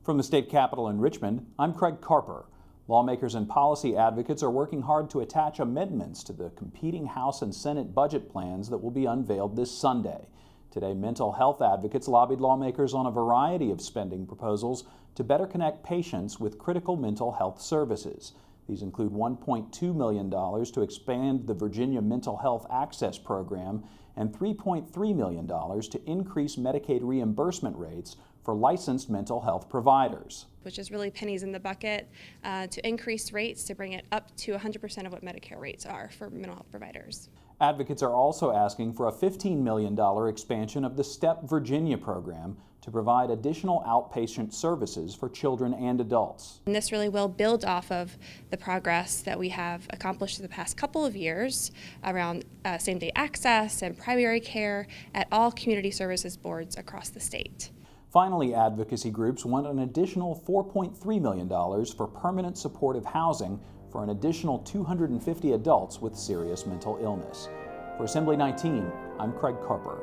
From the state capitol in Richmond, I'm Craig Carper. Lawmakers and policy advocates are working hard to attach amendments to the competing House and Senate budget plans that will be unveiled this Sunday. Today, mental health advocates lobbied lawmakers on a variety of spending proposals to better connect patients with critical mental health services. These include $1.2 million to expand the Virginia Mental Health Access Program and $3.3 million to increase Medicaid reimbursement rates for licensed mental health providers. Which is really pennies in the bucket to increase rates to bring it up to 100% of what Medicare rates are for mental health providers. Advocates are also asking for a $15 million expansion of the STEP Virginia program to provide additional outpatient services for children and adults. And this really will build off of the progress that we have accomplished in the past couple of years around same-day access and primary care at all community services boards across the state. Finally, advocacy groups want an additional $4.3 million for permanent supportive housing for an additional 250 adults with serious mental illness. For Assembly 19, I'm Craig Carper.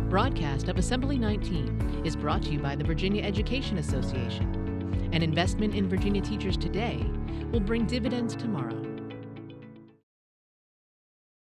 Broadcast of Assembly 19 is brought to you by the Virginia Education Association. An investment in Virginia teachers today will bring dividends tomorrow.